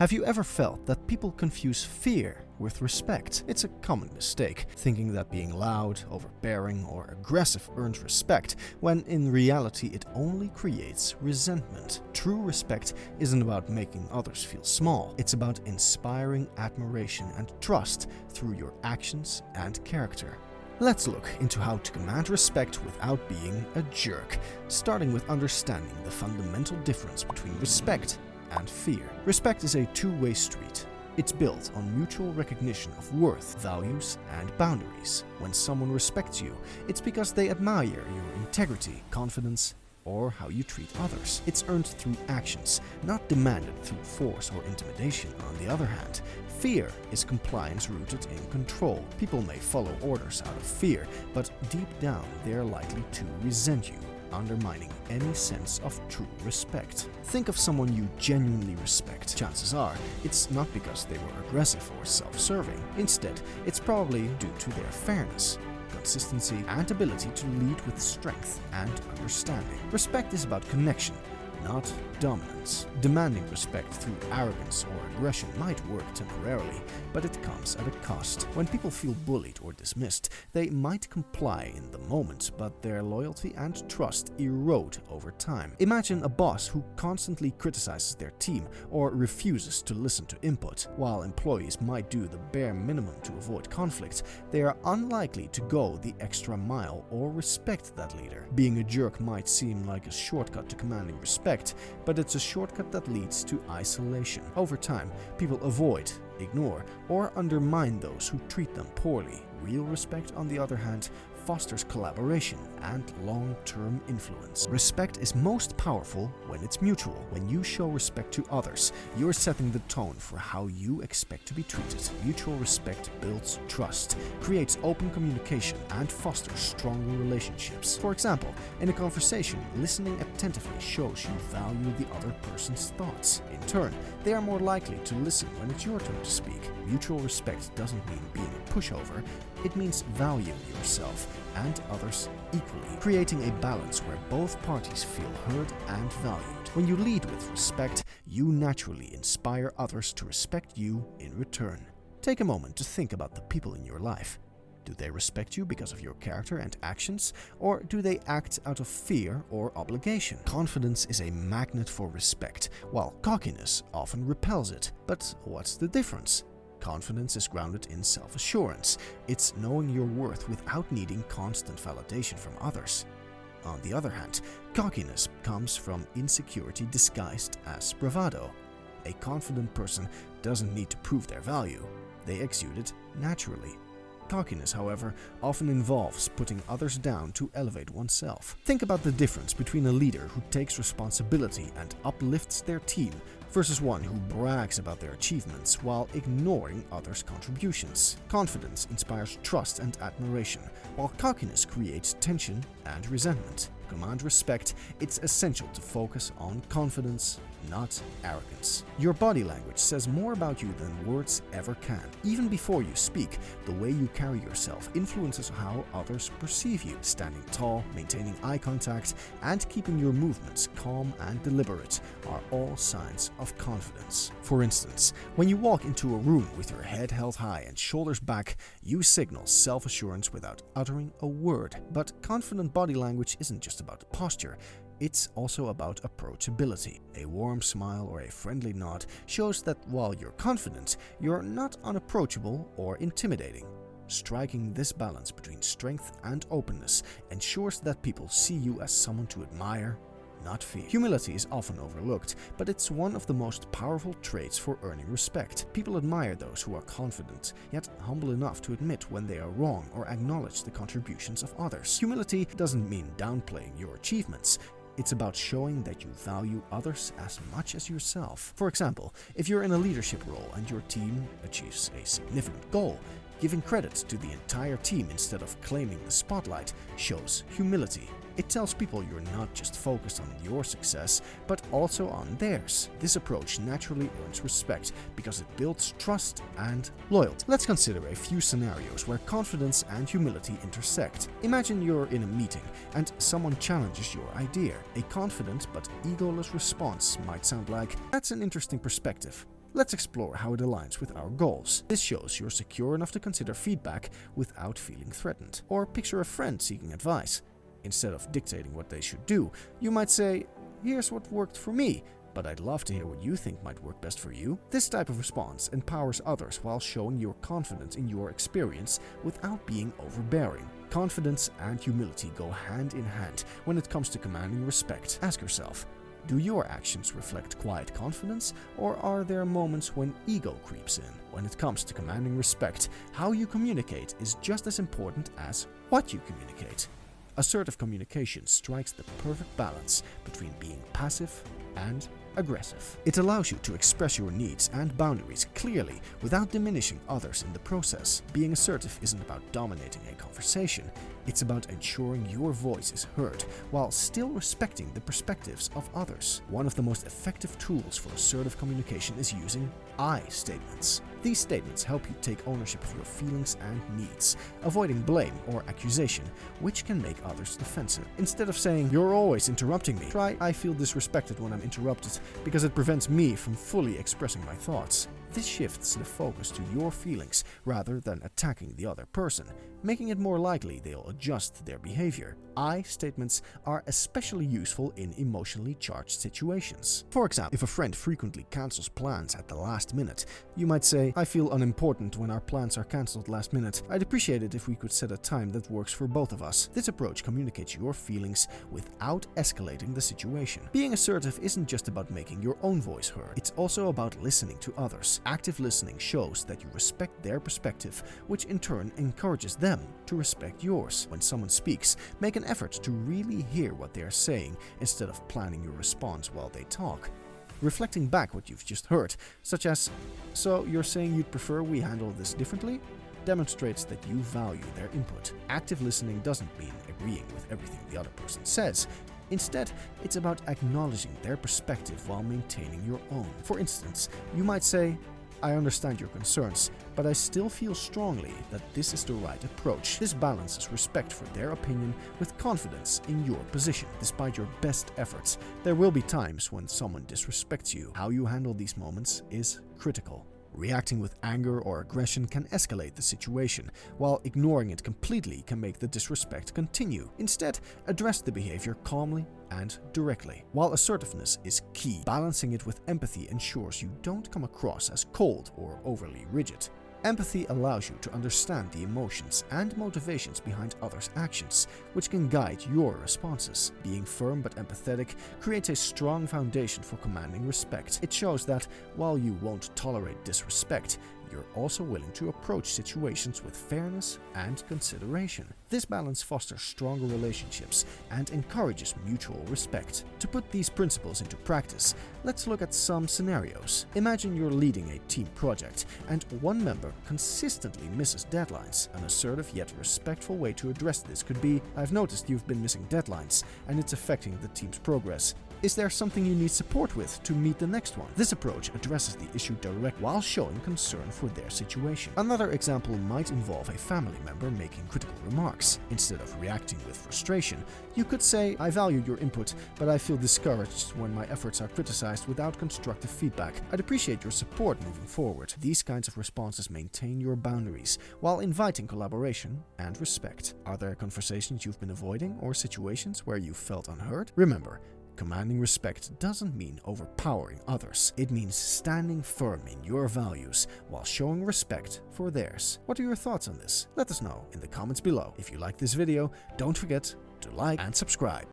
Have you ever felt that people confuse fear with respect? It's a common mistake, thinking that being loud, overbearing, or aggressive earns respect, when in reality it only creates resentment. True respect isn't about making others feel small, it's about inspiring admiration and trust through your actions and character. Let's look into how to command respect without being a jerk, starting with understanding the fundamental difference between respect and fear. Respect is a two-way street. It's built on mutual recognition of worth, values, and boundaries. When someone respects you, it's because they admire your integrity, confidence, or how you treat others. It's earned through actions, not demanded through force or intimidation. On the other hand, fear is compliance rooted in control. People may follow orders out of fear, but deep down they are likely to resent you, undermining any sense of true respect. Think of someone you genuinely respect. Chances are, it's not because they were aggressive or self-serving. Instead, it's probably due to their fairness, consistency, and ability to lead with strength and understanding. Respect is about connection, not dominance. Demanding respect through arrogance or aggression might work temporarily, but it comes at a cost. When people feel bullied or dismissed, they might comply in the moment, but their loyalty and trust erode over time. Imagine a boss who constantly criticizes their team or refuses to listen to input. While employees might do the bare minimum to avoid conflict, they are unlikely to go the extra mile or respect that leader. Being a jerk might seem like a shortcut to commanding respect, but it's a shortcut that leads to isolation. Over time, people avoid, ignore, or undermine those who treat them poorly. Real respect, on the other hand, fosters collaboration and long-term influence. Respect is most powerful when it's mutual. When you show respect to others, you're setting the tone for how you expect to be treated. Mutual respect builds trust, creates open communication, and fosters stronger relationships. For example, in a conversation, listening attentively shows you value the other person's thoughts. In turn, they are more likely to listen when it's your turn to speak. Mutual respect doesn't mean being a pushover, it means valuing yourself and others equally, creating a balance where both parties feel heard and valued. When you lead with respect, you naturally inspire others to respect you in return. Take a moment to think about the people in your life. Do they respect you because of your character and actions, or do they act out of fear or obligation? Confidence is a magnet for respect, while cockiness often repels it. But what's the difference? Confidence is grounded in self-assurance. It's knowing your worth without needing constant validation from others. On the other hand, cockiness comes from insecurity disguised as bravado. A confident person doesn't need to prove their value. They exude it naturally. Cockiness, however, often involves putting others down to elevate oneself. Think about the difference between a leader who takes responsibility and uplifts their team versus one who brags about their achievements while ignoring others' contributions. Confidence inspires trust and admiration, while cockiness creates tension and resentment. To command respect, it's essential to focus on confidence, not arrogance. Your body language says more about you than words ever can. Even before you speak, the way you carry yourself influences how others perceive you. Standing tall, maintaining eye contact, and keeping your movements calm and deliberate are all signs of confidence. For instance, when you walk into a room with your head held high and shoulders back, you signal self-assurance without uttering a word. But confident body language isn't just about posture. It's also about approachability. A warm smile or a friendly nod shows that while you're confident, you're not unapproachable or intimidating. Striking this balance between strength and openness ensures that people see you as someone to admire, not fear. Humility is often overlooked, but it's one of the most powerful traits for earning respect. People admire those who are confident, yet humble enough to admit when they are wrong or acknowledge the contributions of others. Humility doesn't mean downplaying your achievements. It's about showing that you value others as much as yourself. For example, if you're in a leadership role and your team achieves a significant goal, giving credit to the entire team instead of claiming the spotlight shows humility. It tells people you're not just focused on your success, but also on theirs. This approach naturally earns respect because it builds trust and loyalty. Let's consider a few scenarios where confidence and humility intersect. Imagine you're in a meeting and someone challenges your idea. A confident but egoless response might sound like, "That's an interesting perspective," Let's explore how it aligns with our goals. This shows you're secure enough to consider feedback without feeling threatened. Or picture a friend seeking advice. Instead of dictating what they should do, you might say, "Here's what worked for me, but I'd love to hear what you think might work best for you." This type of response empowers others while showing you're confident in your experience without being overbearing. Confidence and humility go hand in hand when it comes to commanding respect. Ask yourself, do your actions reflect quiet confidence, or are there moments when ego creeps in? When it comes to commanding respect, how you communicate is just as important as what you communicate. Assertive communication strikes the perfect balance between being passive and aggressive. It allows you to express your needs and boundaries clearly without diminishing others in the process. Being assertive isn't about dominating a conversation, it's about ensuring your voice is heard while still respecting the perspectives of others. One of the most effective tools for assertive communication is using I statements. These statements help you take ownership of your feelings and needs, avoiding blame or accusation, which can make others defensive. Instead of saying, "You're always interrupting me," try, "I feel disrespected when I'm interrupted because it prevents me from fully expressing my thoughts." This shifts the focus to your feelings rather than attacking the other person, making it more likely they'll adjust their behavior. I statements are especially useful in emotionally charged situations. For example, if a friend frequently cancels plans at the last minute, you might say, "I feel unimportant when our plans are cancelled last minute. I'd appreciate it if we could set a time that works for both of us." This approach communicates your feelings without escalating the situation. Being assertive isn't just about making your own voice heard, it's also about listening to others. Active listening shows that you respect their perspective, which in turn encourages them to respect yours. When someone speaks, make an effort to really hear what they are saying instead of planning your response while they talk. Reflecting back what you've just heard, such as, "So you're saying you'd prefer we handle this differently?" demonstrates that you value their input. Active listening doesn't mean agreeing with everything the other person says. Instead, it's about acknowledging their perspective while maintaining your own. For instance, you might say, "I understand your concerns, but I still feel strongly that this is the right approach." This balances respect for their opinion with confidence in your position. Despite your best efforts, there will be times when someone disrespects you. How you handle these moments is critical. Reacting with anger or aggression can escalate the situation, while ignoring it completely can make the disrespect continue. Instead, address the behavior calmly and directly. While assertiveness is key, balancing it with empathy ensures you don't come across as cold or overly rigid. Empathy allows you to understand the emotions and motivations behind others' actions, which can guide your responses. Being firm but empathetic creates a strong foundation for commanding respect. It shows that while you won't tolerate disrespect, you're also willing to approach situations with fairness and consideration. This balance fosters stronger relationships and encourages mutual respect. To put these principles into practice, let's look at some scenarios. Imagine you're leading a team project and one member consistently misses deadlines. An assertive yet respectful way to address this could be, "I've noticed you've been missing deadlines and it's affecting the team's progress. Is there something you need support with to meet the next one?" This approach addresses the issue directly while showing concern for their situation. Another example might involve a family member making critical remarks. Instead of reacting with frustration, you could say, "I value your input, but I feel discouraged when my efforts are criticized without constructive feedback. I'd appreciate your support moving forward." These kinds of responses maintain your boundaries while inviting collaboration and respect. Are there conversations you've been avoiding or situations where you felt unheard? Remember, commanding respect doesn't mean overpowering others. It means standing firm in your values while showing respect for theirs. What are your thoughts on this? Let us know in the comments below. If you like this video, don't forget to like and subscribe.